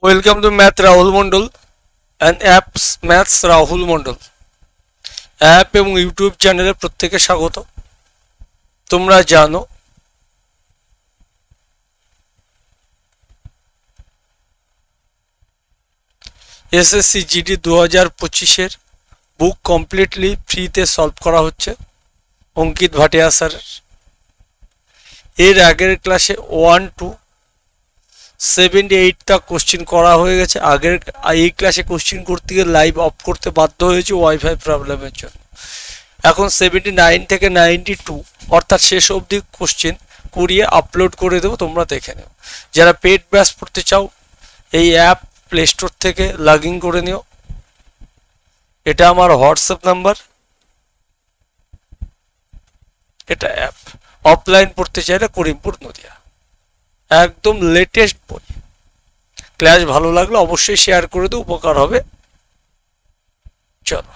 Welcome to Math Rahul Mondal and Apps Maths Rahul Mondal app এবং YouTube চ্যানেলে প্রত্যেকে স্বাগত। তোমরা জানো এসএসসি জিডি 2025 বুক কমপ্লিটলি ফ্রিতে সলভ করা হচ্ছে অঙ্কিত ভাটিয়া স্যারের। এর আগের ক্লাসে 1 to 78 টা কোশ্চেন করা হয়ে গেছে। আগের এই ক্লাসে কোশ্চেন করতে গিয়ে লাইভ অফ করতে বাধ্য হয়েছে ওয়াইফাই প্রবলেমের জন্য। এখন 79 থেকে 92 অর্থাৎ শেষ অবধি কোশ্চেন করিয়ে আপলোড করে দেবো, তোমরা দেখে নিও। যারা পেড ব্যাচ পড়তে চাও এই অ্যাপ প্লে স্টোর থেকে লগ ইন করে নিও। এটা আমার হোয়াটসঅ্যাপ নাম্বার, এটা অ্যাপ। অফলাইন পড়তে চাইলে করিমপুর নদিয়া, একদম লেটেস্ট বই। ক্লাস ভালো লাগলে অবশ্যই শেয়ার করে দিও, উপকার হবে। চলো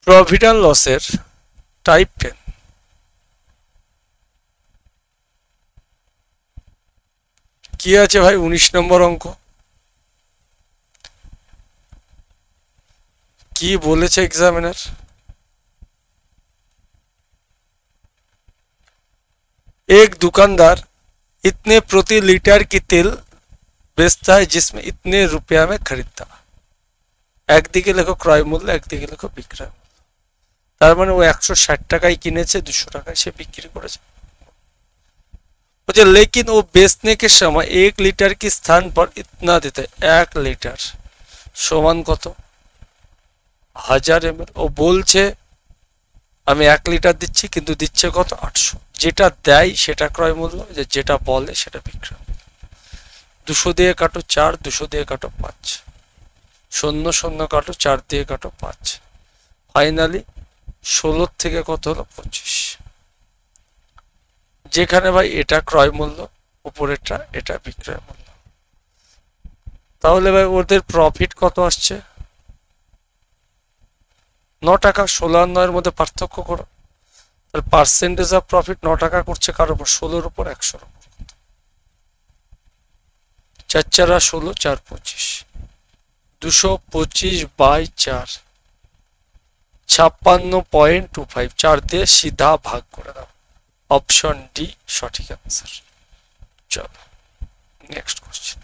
প্রফিট অ্যান্ড লসের টাইপ 10। কি আছে ভাই? 19 নম্বর অঙ্ক। কি বলেছে এক্সামিনার? एक दुकानदार इतने प्रति लीटर की तेल बेचता है जिसमें इतने रुपया में खरीदता। একদিকে লেখো ক্রয় মূল্য, একদিকে লেখো বিক্রয় মূল্য। তার মানে ও 160 টাকায় কিনেছে, 200 টাকায় সে বিক্রি করেছে। लेकिन वो बेचने के समय 1 लीटर के स्थान पर इतना देते हैं। 1 লিটার সমান কত? 1000 ml। ও বলছে আমি 1 লিটার দিচ্ছি, কিন্তু দিচ্ছে কত? 800। যেটা দেয় সেটা ক্রয় মূল্য, যেটা বলে সেটা বিক্রয়। 200 দিয়ে কাটো 4, 200 দিয়ে কাটো 5, 0 0 কাটো 4 দিয়ে কাটো 5, ফাইনালি 16 থেকে কত হলো? 25। যেখানে ভাই এটা ক্রয় মূল্য, উপরেরটা এটা বিক্রয় মূল্য। তাহলে ভাই ওদের প্রফিট কত আসছে? 9 টাকা। 16 আর 9 এর মধ্যে পার্থক্য করো। তাহলে পার্সেন্টেজ অফ প্রফিট 9 টাকা করছে কার উপর? 16 এর উপর 100 এর উপর। 4 4 16, 4 25, 225 বাই 4, 56.25। 4 দিয়ে সিধা ভাগ করে দাও। অপশন ডি সঠিক অ্যান্সার। চলো নেক্সট কোশ্চেন।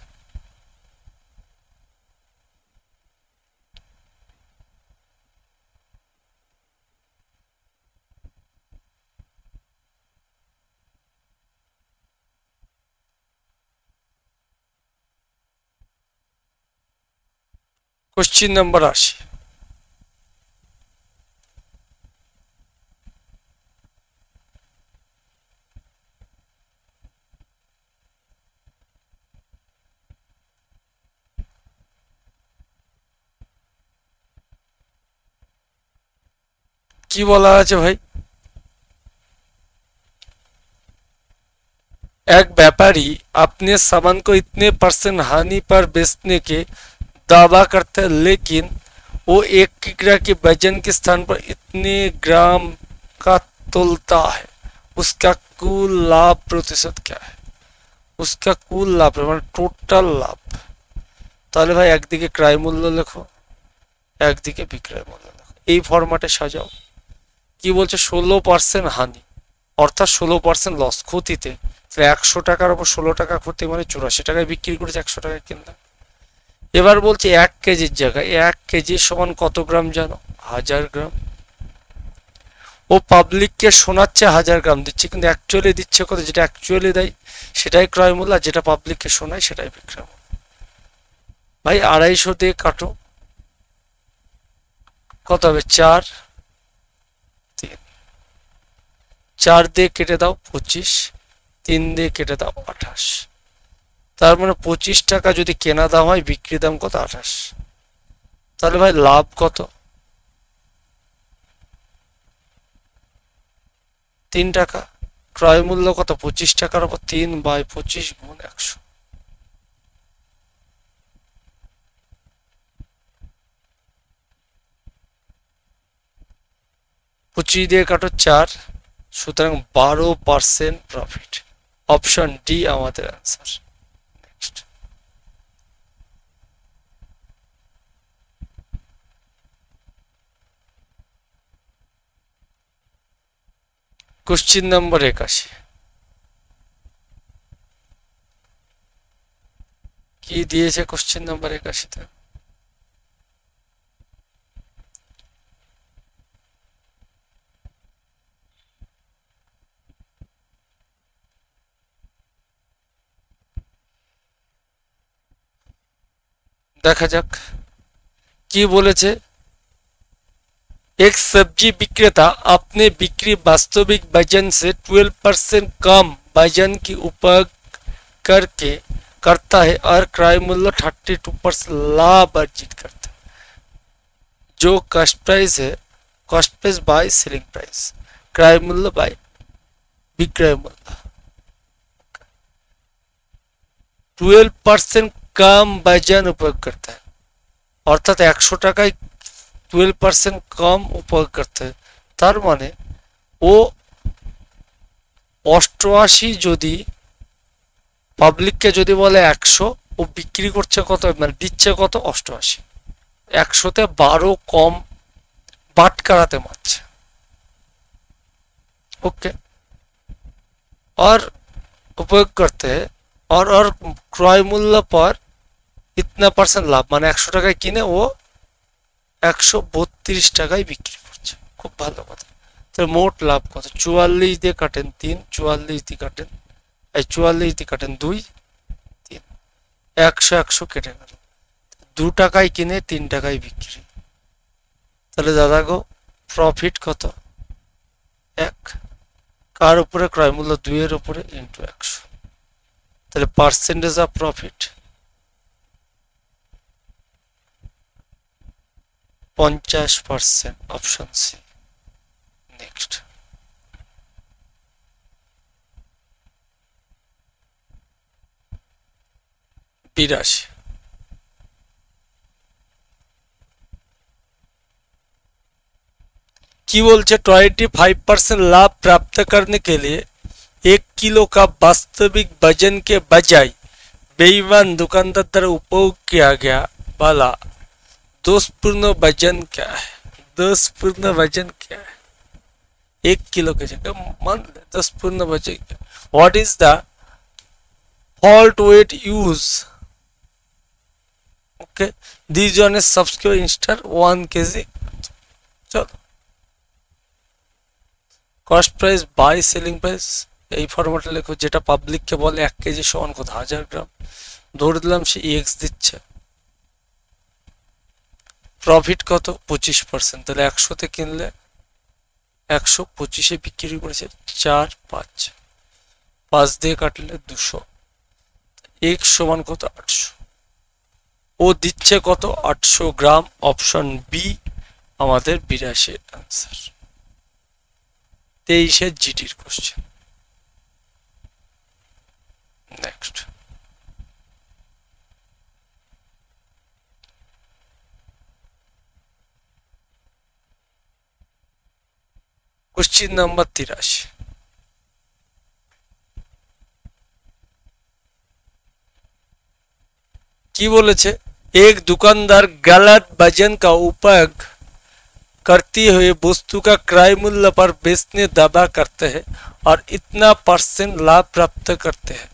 Question number 80। কি বলা আছে ভাই? एक व्यापारी अपने सामान को इतने % हानि पर बेचने के दावा करता है, लेकिन वो 1 किग्रा के वजन के स्थान पर इतने ग्राम का तोलता है। उसका कुल लाभ प्रतिशत क्या है? उसका कुल लाभ মানে টোটাল লাভ। তাহলে ভাই একদিকে ক্রয় মূল্য লেখো, একদিকে বিক্রয় মূল্য লেখো। এই ফরম্যাটে সাজাও। কি বলছে? 16% হানি, অর্থাৎ 16% লস, ক্ষতিতে। 100 টাকার উপর 16 টাকা ক্ষতি মানে 84 টাকায় বিক্রি করেছে, 100 টাকায় কিনলাম। এবার বলছে 1 কেজির জায়গায় 1 কেজি সমান কত গ্রাম জানো? 1000 গ্রাম। ও পাবলিককে শোনাচ্ছে 1000 গ্রাম দিচ্ছে, কিন্তু অ্যাকচুয়ালি দিচ্ছে কত? যেটা অ্যাকচুয়ালি দেয় সেটাই ক্রয় মূল্য, আর যেটা পাবলিককে শোনায় সেটাই বিক্রয় মূল্য। ভাই 250 দিয়ে কাটো, কত হবে? 4 3, 4 দিয়ে কেটে দাও 25, 3 দিয়ে কেটে দাও 28। তার মানে 25 টাকা যদি কেনা দাম হয়, বিক্রি দাম কত? 28। তাহলে ভাই লাভ কত? 3 টাকা। ক্রয় মূল্য কত 25 টাকার উপর 3/25 গুণ 100। পঁচিশ দিয়ে কাটো 4, সুতরাং 12% প্রফিট। অপশন ডি আমাদের আনসার। নেক্সট কোশ্চিন নম্বর 81, কি দিয়েছে কোশ্চিন নম্বর 81-তে? দেখা যাক কি বলেছে। एक सब्जी विक्रेता अपने बिक्री वास्तविक वजन से 12% कम वजन की उपयोग करके करता है और क्रय मूल्य 32% लाभ अर्जित करता है। जो कॉस्ट प्राइस है, cost price by selling price, क्रय मूल्य बाय विक्रय मूल्य। 12% कम वजन उपयोग करता है, অর্থাৎ 100 টাকায় 12% কম উপভোগ করতে হয়। তার মানে ও 88, যদি পাবলিককে যদি বলে 100, ও বিক্রি করছে কত, মানে দিচ্ছে কত 88, 100-তে 12 কম বাটকারাতে মারছে। ओके, और उपयोग करते हैं और क्रय मूल्य पर इतना परसेंट लाभ, মানে 100 টাকায় কিনে ও 132 টাকায় বিক্রি করছে। খুব ভালো কথা। তো মোট লাভ কত? 44 দিয়ে কাটেন 3, 44 দিয়ে কাটেন 2, 3, 100 কেটে গেল। 2 টাকায় কিনে 3 টাকায় বিক্রি। তাহলে দাদা গো প্রফিট কত? 1। কার উপরে? ক্রয় মূল্য 2 এর উপরে ইনটু 100। তাহলে percentage of profit 50%, option C. Next বিরাশি, की बोलছে 25% लाभ प्राप्त करने के लिए 1 किलो का वास्तविक वजन के बजाय बेईमान दुकानदार द्वारा उपयोग किया गया वाला दोषपूर्ण वजन क्या है? दोषपूर्ण वजन क्या है? 1 किलो के जगह मान ले दोषपूर्ण वजन क्या? What is the fault weight use? Okay, this one is subscribe इंस्टर 1 kg। चलो, cost price by selling price এই ফরম্যাটে লেখো, যেটা পাবলিককে বলে 1 কেজি সমান কত 1000 গ্রাম। ধরে দিলাম সে এক্স দিচ্ছে। প্রফিট কত? 25%। তাহলে 100-তে কিনলে 125-এ বিক্রি করেছে। 4, 5 দিয়ে কাটলে 200। এক্স সমান কত? 800। ও দিচ্ছে কত? 800 গ্রাম। অপশন বি আমাদের 82 আনসার। 23-এর জিটির কোশ্চেন। নেক্সট কোশ্চেন নাম্বার 83, কি বলেছে? एक दुकानदार गलत वजन का उपयोग करती हुए वस्तु का क्रय मूल्य पर बेचने दावा करते हैं और इतना % लाभ प्राप्त करते हैं।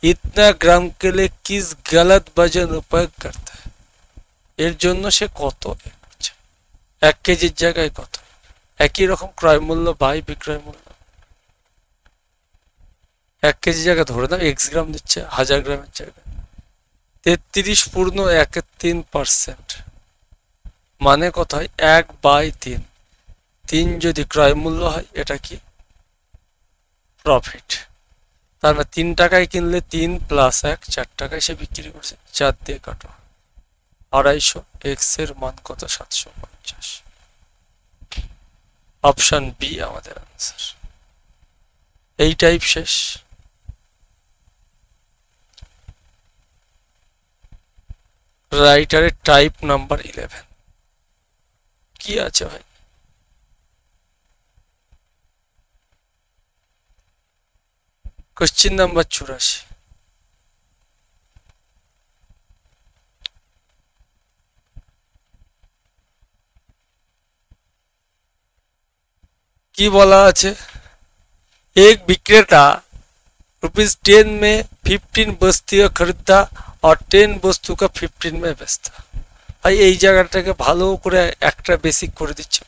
इतना ग्राम के लिए किस गलत वजन उपयोग करता है? এর জন্য সে কত করছে? 1 কেজির জায়গায় কত? একই রকম ক্রয় মূল্য বাই বিক্রয় মূল্য। 1 কেজি জায়গায় ধরে নাও x গ্রাম দিচ্ছে 1000 গ্রামের জায়গায়। 33.13%, মানে কত হয়? 1/3। 3 যদি ক্রয় মূল্য হয়, এটা কি? প্রফিট। তার মানে 3 টাকায় কিনলে 3 + 1, 4 টাকায় সে বিক্রি করছে। 4 দিয়ে কাটো 250। এক্স এর মান কত? 750। অপশন বি আমাদের আনসার। এই টাইপ শেষ। রাইটারের টাইপ নাম্বার 11 কি আছে ভাই? কোশ্চেন নাম্বার 84 की बोला আছে, एक विक्रेता ₹10 में 15 वस्तुएं खरीदता और 10 वस्तु का 15 में बेचता। ভাই এই জায়গাটাকে ভালো করে একটা বেসিক করে দিচ্ছে।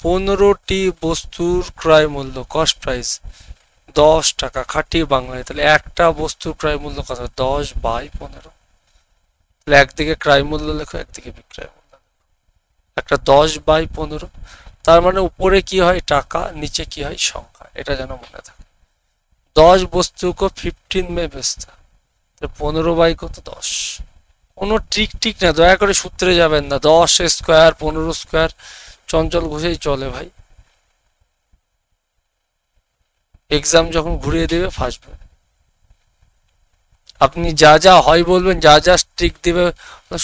15টি বস্তুর ক্রয় মূল্য কস্ট প্রাইস 10 টাকা, খাঁটি বাংলায়। তাহলে একটা বস্তুর ক্রয় মূল্য কত? 10/15। তাহলে একদিকে ক্রয় মূল্য লেখো, একদিকে বিক্রয় মূল্য। একটা 10/15, তার মানে উপরে কি হয় টাকা, নিচে কি হয় সংখ্যা, এটা যেন মনে থাকে। 10 বস্তু को 15 में बेचता, 15 বাই কত? 10। কোনো ট্রিক না, দয়া করে সূত্রে যাবেন না। 10 স্কোয়ার 15 স্কোয়ার চঞ্চল ঘুষেই চলে ভাই, এক্সাম যখন ঘুরিয়ে দেবে ফাঁসবে। আপনি যা যা হয় বলবেন, যা যা ট্রিক দিবে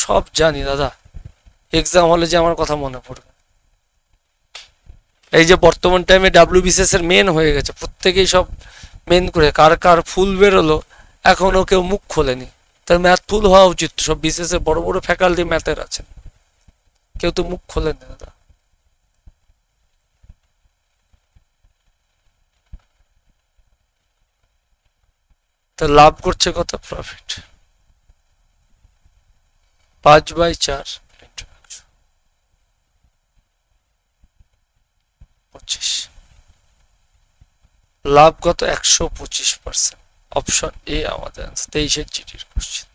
সব জানি দাদা, এক্সাম হলে যে আমার কথা মনে পড়বে। এই যে বর্তমান টাইমে WBCS এর মেন হয়ে গেছে, প্রত্যেকেই সব মেন করে, কার কার ফুল বেরোলো এখনো কেউ মুখ খোলেনি। তার ম্যাথ ফুল হওয়া উচিত, সব বিসিএস এর বড় বড় ফ্যাকাল্টি ম্যাথের আছেন, কেউ তো মুখ খোলেনি দাদা। তো লাভ করছে কত? প্রফিট 5/4 25, লাভ কত? 125%। অপশন এ আমাদের आंसर। 23 জিটির কোশ্চেন।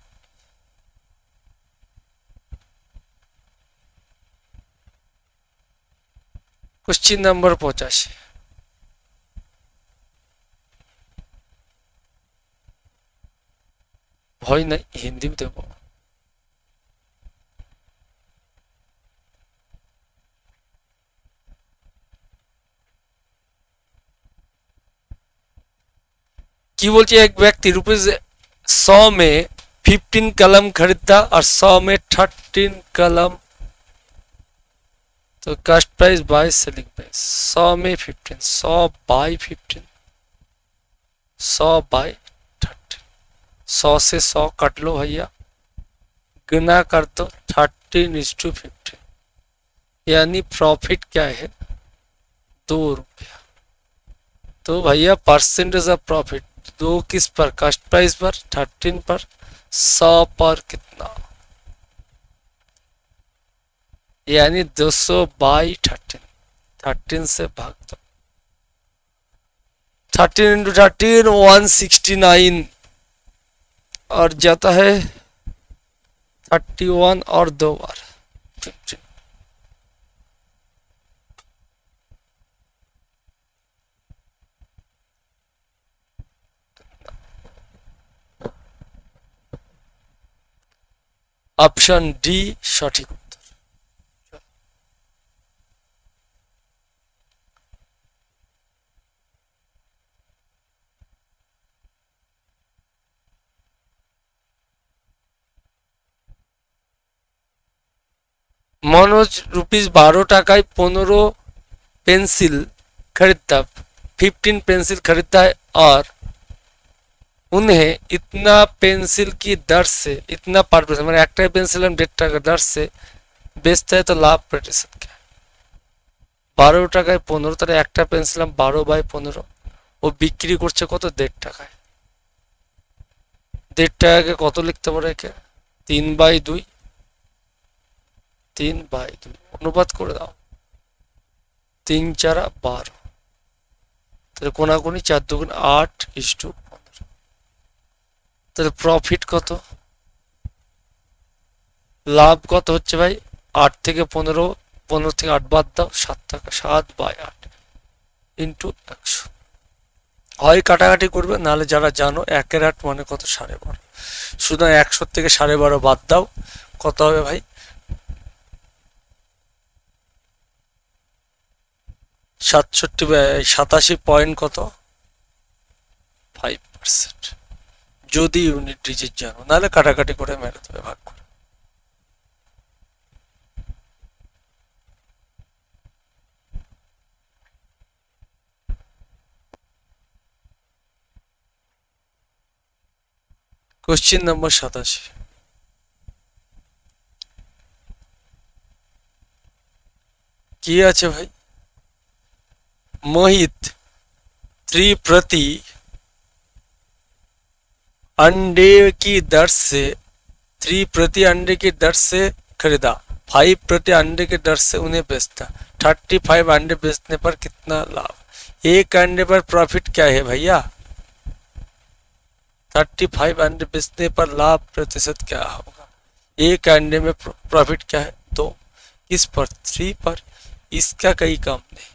কোশ্চেন নাম্বার 85 ভয় নাই, হিন্দি দেব। की बोलती है, एक व्यक्ति ₹100 में 15 कलम खरीदता और 100 में 13 कलम, तो cost price by selling price. 100 में 15, 100/15, 100/13, 100 से 100 कट लो भैया, गुना कर दो 13:15, यानी प्रॉफिट क्या है? ₹2। तो भैया परसेंटेज ऑफ प्रॉफिट 2 किस पर? कॉस्ट प्राइस पर, 13 पर, 100 पर कितना? यानी 200/13, 13 से भाग दो। 13 × 13 169, और जाता है 31 और 2 बार 15। অপশন ডি সঠিক উত্তর। मनोज ₹12 टाकाय 15 पेंसिल खरीदता, 15 पेंसिल खरीदता है और उन्हें इतना पेंसिल की दर से, इतना पर प्रतिशत, मैंने एक पेंसिल हम 1.5 টাকা दर से बेचता है, तो लाभ प्रतिशत क्या है? 12 টাকায় 15, তাহলে একটা পেন্সিল 12/15, ও বিক্রি করছে কত? 1.5 টাকায়। 1.5 টাকাকে কত লিখতে পারে? 3/2, 3/2 অনুপাত করে দাও, 3 × 4 = 12, তাহলে কোনাকুনি 4 × 2 = 8:15। তাহলে প্রফিট কত? লাভ কত হচ্ছে ভাই? 8 থেকে 15, 15 থেকে 8 বাদ দাও, 7 টাকা, 7/8 ইন্টু 100। হয় কাটাকাটি করবে, নাহলে যারা জানো 1 এর 8 মানে কত? 12.5। সুতরাং 100 থেকে 12.5 বাদ দাও, কত হবে ভাই? 87 পয়েন্ট কত? 5%, যদি ইউনিট ডিজিট জানো, নাহলে কাটাকাটি করে মেরে দেবে ভাগ করে। কোশ্চিন নম্বর 87, কি আছে ভাই? मोहित 3 प्रति अंडे की दर से 3 प्रति अंडे की दर से खरीदा, 5 प्रति अंडे की दर से उन्हें बेचता, 35 अंडे बेचने पर कितना लाभ? एक अंडे पर प्रॉफिट क्या है भैया? 35 अंडे बेचने पर लाभ प्रतिशत क्या होगा? एक अंडे में प्रॉफिट क्या है? 2। किस पर? 3 पर। इसका कई काम नहीं,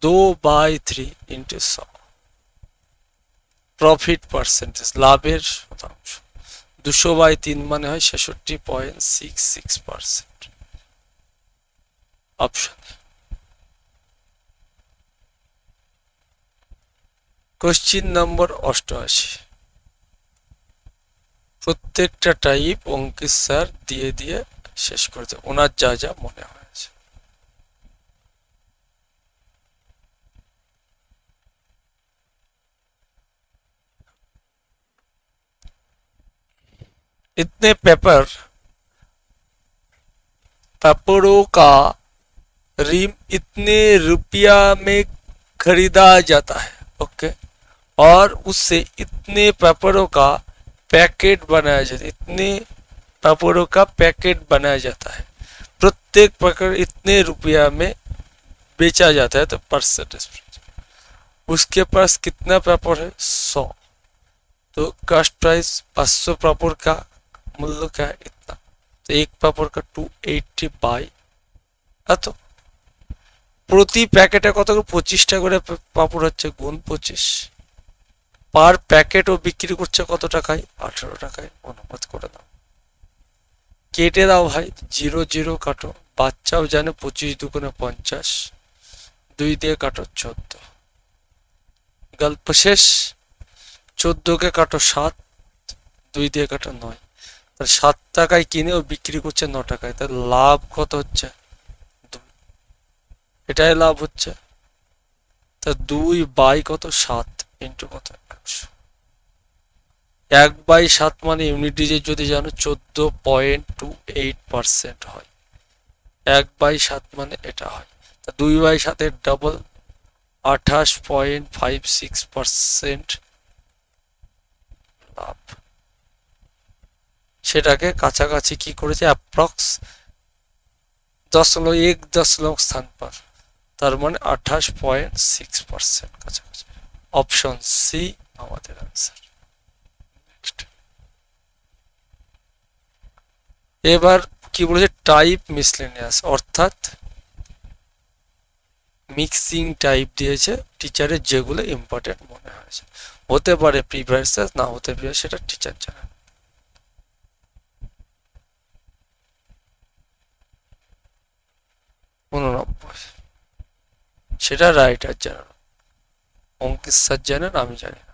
2/3 इंटू 100। प्रॉफिट परसेंटेज, लाभेर शतांश 200/3 माने है 66.66%। ऑप्शन। क्वेश्चन नंबर 88, প্রত্যেকটা টাইপ অঙ্কিত স্যার দিয়ে দিয়ে শেষ করে দেব, ওনার যা যা মনে হয়েছে। इतने पेपरों का रिम इतने रुपया में खरीदा जाता है, ओके, और उससे इतने पेपरों का पैकेट बनाया जाता है, इतने पेपरों का पैकेट बनाया जाता है, प्रत्येक पैकेट इतने रुपया में बेचा जाता है, तो परसेंटेज। उसके पास कितना पेपर है? 100, तो कास्ट प्राइस 500 पेपर का मूल्य क्या है? इतना, तो एक पेपर का 280 बाई এত। প্রতি প্যাকেটে কত করে? 25টা করে পাপড় হচ্ছে, গুণ 25। পার প্যাকেট ও বিক্রি করছে কত টাকায়? 18 টাকায়। অনুপাত করে দাও, কেটে দাও ভাই, 0 0 কাটো, বাচ্চাও জানে 25 দুগুণে 50, 2 দিয়ে কাটো 14, গল্প শেষ। 14 কে কাটো 7, 2 দিয়ে কাটো 9, তাহলে 7 টাকায় কিনে ও বিক্রি করছে 9 টাকায়, তাহলে লাভ কত হচ্ছে? 2, এটাই লাভ হচ্ছে। তা 2 বাই কত? 7 ইন্টু কত? 100। 1/7 মানে ইউনিট ডিজিট যদি জানো 14.28% হয়, 1/7 মানে এটা হয়। তা 2/7 এর ডবল 28.56% লাভ। সেটাকে কাছাকাছি কি করেছে? অ্যাপ্রক্স 1 স্থান পার, তার মানে 28.6% কাছাকাছি। অপশন সি আমাদের আনসার। এবার কি বলেছে? টাইপ মিসলেনিয়াস, অর্থাৎ মিক্সিং টাইপ দিয়েছে টিচারের, যেগুলো ইম্পর্টেন্ট মনে হয়েছে। হতে পারে প্রিভিয়াস, না হতে পারে সেটা টিচার জানে। 89, সেটা রাইটার জানেন, অঙ্কিত স্যার জানেন, আমি জানি না।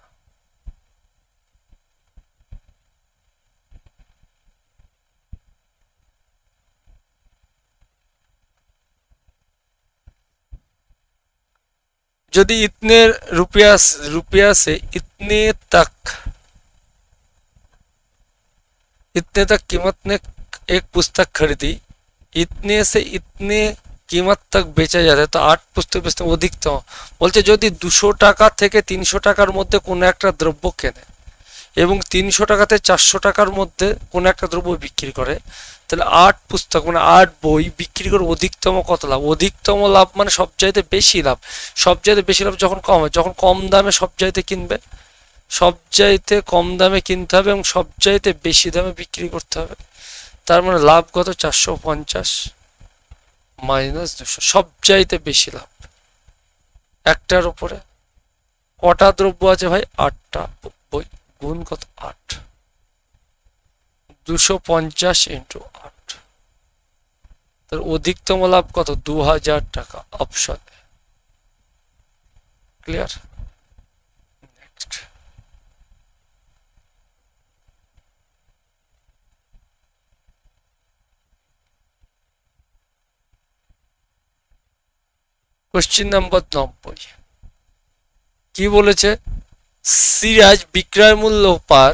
यदि इतने रुपया से इतने तक कीमत ने एक पुस्तक खरीदी, इतने से इतने कीमत तक बेचा जाता है, तो 8 पुस्तक बेचते अधिकतम। बोलते যদি 200 টাকা থেকে 300 টাকার মধ্যে কোনো একটা দ্রব্য কেনে এবং 300 টাকাতে 400 টাকার মধ্যে কোনো একটা দ্রব্য বিক্রি করে, তাহলে 8 পুস্তক মানে 8 বই বিক্রি করে অধিকতম কত লাভ? অধিকতম লাভ মানে সবচাইতে বেশি লাভ। সবচাইতে বেশি লাভ যখন কম হয়, যখন কম দামে সবচাইতে কিনবে, সবচাইতে কম দামে কিনতে হবে এবং সবচাইতে বেশি দামে বিক্রি করতে হবে। তার মানে লাভ কত? 450 মাইনাস 200, সবচাইতে বেশি লাভ। একটার উপরে কটা দ্রব্য আছে ভাই? 8টা বই, গুণ কত? 8, 250 ইন্টু 8, তার অধিকতম লাভ কত? 2000 টাকা। Option clear. Next question number 90 কি বলেছে, सिराज विक्रय मूल्य पर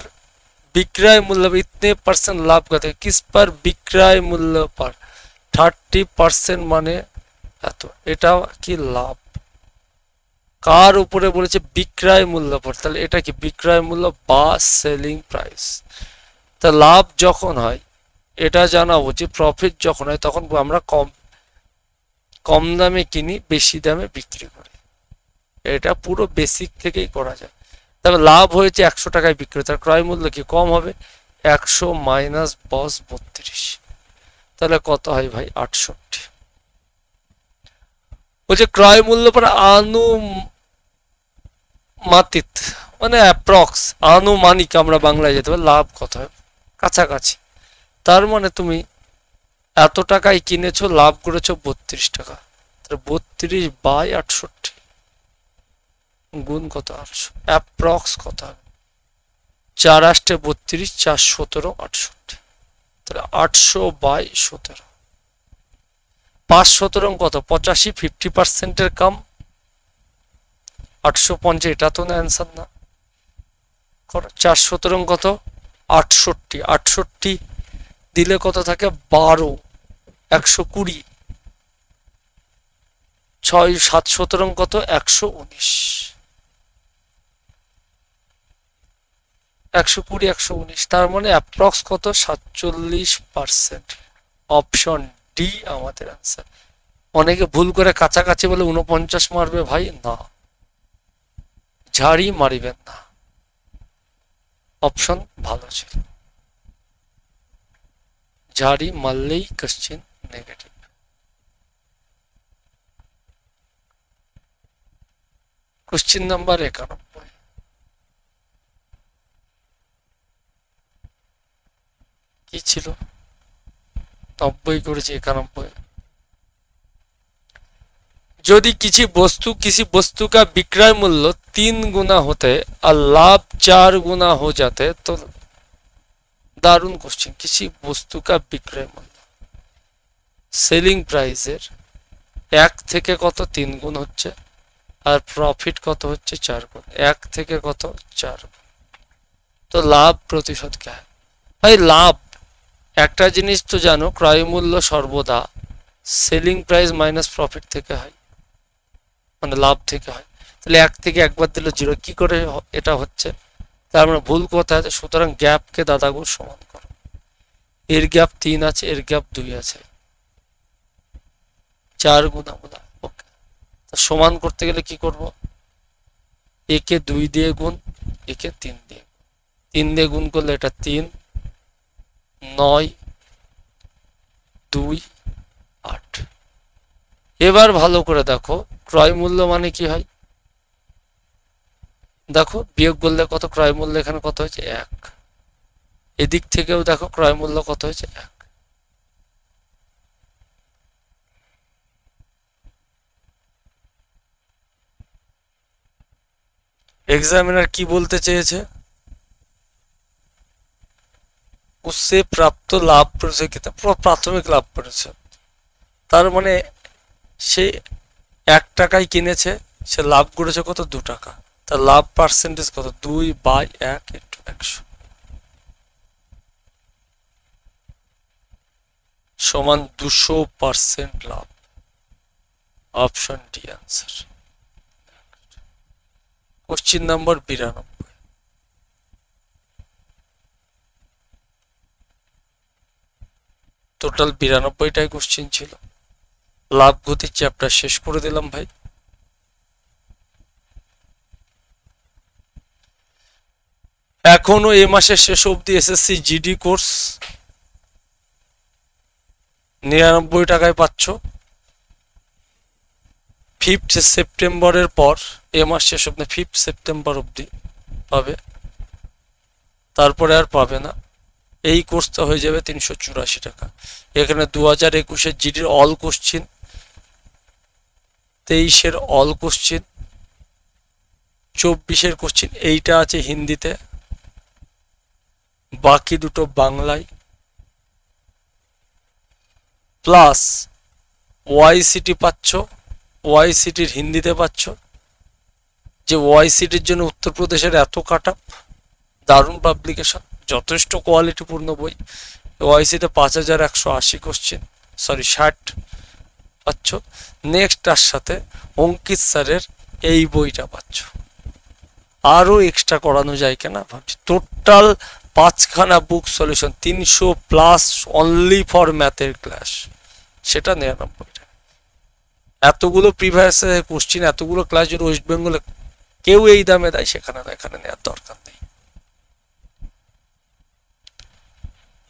इतने परसेंट लाभ करते हैं, किस पर विक्रय मूल्य पर 30% মানে এত, এটা কি লাভ, কার উপরে বলেছে বিক্রয় মূল্য পর, তাহলে এটা কি বিক্রয় মূল্য বা সেলিং প্রাইস। তা লাভ যখন হয় এটা জানা উচিত, প্রফিট যখন হয় তখন আমরা কম দামে কিনি বেশি দামে বিক্রি করি, এটা পুরো বেসিক থেকেই করা যায়। তবে লাভ হয়েছে 100 টাকায় বিক্রি, তার ক্রয় মূল্য কি কম হবে, 100 মাইনাস 32, তাহলে কত হয় ভাই 68। বলছে ক্রয় মূল্য পর আনুমাতিক মানে অ্যাপ্রক্স, আনুমানিক আমরা বাংলায় যেতে পারি, লাভ কত হয় কাছাকাছি, তার মানে তুমি এত টাকায় কিনেছো লাভ করেছো 32 টাকা, তাহলে 32 বাই 68 গুণ কত 800, অ্যাপ্রক্স কত হবে 4 8 32 4 17 68, তাহলে 800 বাই 17, 5 17 কত 85, 50% কম 850, এটা তো না অ্যান্সার না, 4 17 কত 68, 68 দিলে কত থাকে 12, 120, 6 7 17 কত 119, 120 119, তার মানে অ্যাপ্রক্স কত 47%, অপশন ডি আমাদের আনসার। অনেকে ভুল করে কাছাকাছি বলে 49 মারবে ভাই, না ঝাড়ি মারিবেন না, অপশন ভালো ছিল, ঝাড়ি মারলেই কোশ্চেন নেগেটিভ। কোশ্চেন নাম্বার 91 কি ছিল, 90 করেছি 91। यदि किसी वस्तु का विक्रय मूल्य 3 गुना होते और लाभ 4 गुना हो जाते तो, दारुण क्वेश्चन, किसी वस्तु का विक्रय मूल्य सेलिंग प्राइसের 1 থেকে কত 3 গুণ হচ্ছে আর প্রফিট কত হচ্ছে 4 গুণ, 1 থেকে কত 4 গুণ, তো লাভ প্রতিশত क्या है ভাই, লাভ একটা জিনিস তো জানো, ক্রয় মূল্য সর্বদা সেলিং প্রাইস মাইনাস প্রফিট থেকে হয়, মানে লাভ থেকে হয়, তাহলে 1 থেকে একবার দিলে 0, কি করে এটা হচ্ছে, তার মানে ভুল কথা আছে, সুতরাং গ্যাপকে দাদাগুণ সমান করো, এর গ্যাপ 3 আছে এর গ্যাপ 2 আছে, 4 গুণা গুণা, ওকে, তো সমান করতে গেলে কি করব, একে 2 দিয়ে গুণ, একে 3 দিয়ে, 3 দিয়ে গুণ করলে এটা 3 9 2 8। এবার ভালো করে দেখো ক্রয় মূল্য মানে কি হয়, দেখো বিয়োগ করলে কত, ক্রয় মূল্য এখানে কত হয়েছে 1, এদিক থেকেও দেখো ক্রয় মূল্য কত হয়েছে 1, एग्जामिनर की बोलते চেয়েছে, उससे प्राप्त लाभ পড়েছে কিনা, প্রাথমিক লাভ পড়েছে, তার মানে সে 1 টাকায় কিনেছে, সে লাভ করেছে কত 2 টাকা, তার লাভ পার্সেন্টেজ কত 2/1 ইনটু 100 সমান 200% লাভ, option D answer. Question number 92 total 92টাই কোশ্চেন ছিল, লাভ গতি চ্যাপ্টার শেষ করে দিলাম ভাই। এখনো এই মাসের শেষ অবধি এসএসসি জিডি কোর্স 99 টাকায় পাচ্ছ, 5 সেপ্টেম্বরের পর এই মাস শেষ অবধি 5 সেপ্টেম্বর অবধি পাবে, তারপরে আর পাবে না, এই কোর্সটা হয়ে যাবে 384 টাকা। এখানে 2021-এর জিডির অল কোশ্চেন, 23-এর অল কোশ্চেন, 24-এর কোশ্চেন এইটা আছে হিন্দিতে, বাকি দুটো বাংলায়, প্লাস ওয়াইসিটি পাচ্ছ ওআইসিটির হিন্দিতে পাচ্ছ, যে ওআইসিটির জন্য উত্তরপ্রদেশের এত কাট আপ, দারুণ পাবলিকেশন, যথেষ্ট কোয়ালিটিপূর্ণ বই। ওআইসিতে 5180 কোশ্চেন, সরি 60 পাচ্ছ। নেক্সট তার সাথে অঙ্কিত স্যারের এই বইটা পাচ্ছ। আরও এক্সট্রা করানো যায় কিনা ভাবছি। টোটাল 5খানা বুক সলিউশন, 300+ অনলি ফর ম্যাথের ক্লাস, সেটা 99 টাকা। এতগুলো প্রিভিয়াস কোশ্চেন, এতগুলো ক্লাস যদি ওয়েস্ট বেঙ্গলে কেউ এই দামে দেয়, সেখানে না, এখানে নেওয়ার দরকার নেই।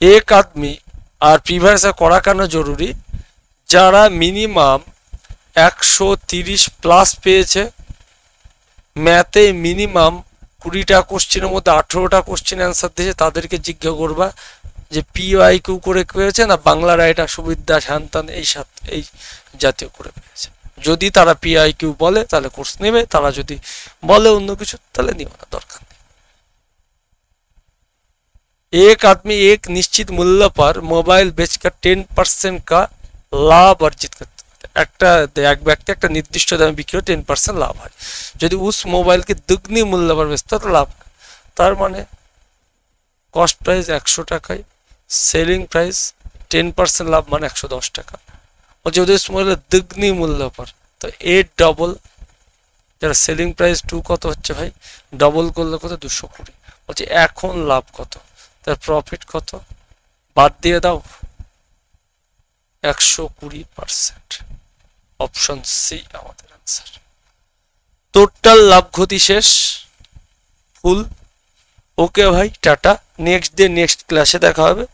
এক আদমি আর প্রিভিয়াসে করা কেন জরুরি? যারা মিনিমাম 130+ পেয়েছে, ম্যাথে মিনিমাম 20টা কোশ্চেনের মধ্যে 18টা কোশ্চেন অ্যান্সার দিয়েছে, তাদেরকে জিজ্ঞাসা করবা যে পিওআইকিউ করে পেয়েছে না বাংলা রাইটার সুবিধা শান্তান এই জাতীয় করে পেয়েছে। যদি তারা পিআইকিউ বলে তাহলে কোর্স নেবে, তারা যদি বলে অন্য কিছু তাহলে নিও না, দরকার নেই। एक आदमी एक निश्चित मूल्य पर मोबाइल बेचकर 10% का लाभ अर्जित करता है। एक व्यक्ति एक निर्दिष्ट दामे बिक्री 10% लाभ है। यदि उस मोबाइल के दुगनी मूल्य पर बेचता तो लाभ, तार माने कस्ट प्राइस 100 টাকা, सेलिंग प्राइस 10% लाभ माने 110 টাকা। और यदि उस मोबाइल दुगनी मूल्य पर तो 8 डबल, যারা সেলিং প্রাইস 2 কত হচ্ছে ভাই, ডবল করলে কত 220। বলছে এখন লাভ কত, তার প্রফিট কত, বাদ দিয়ে দাও 120%। অপশন সি আমাদের आंसर। টোটাল লাভ ক্ষতি শেষ, ফুল। ওকে ভাই, টাটা। নেক্সট ডে নেক্সট ক্লাসে দেখা হবে।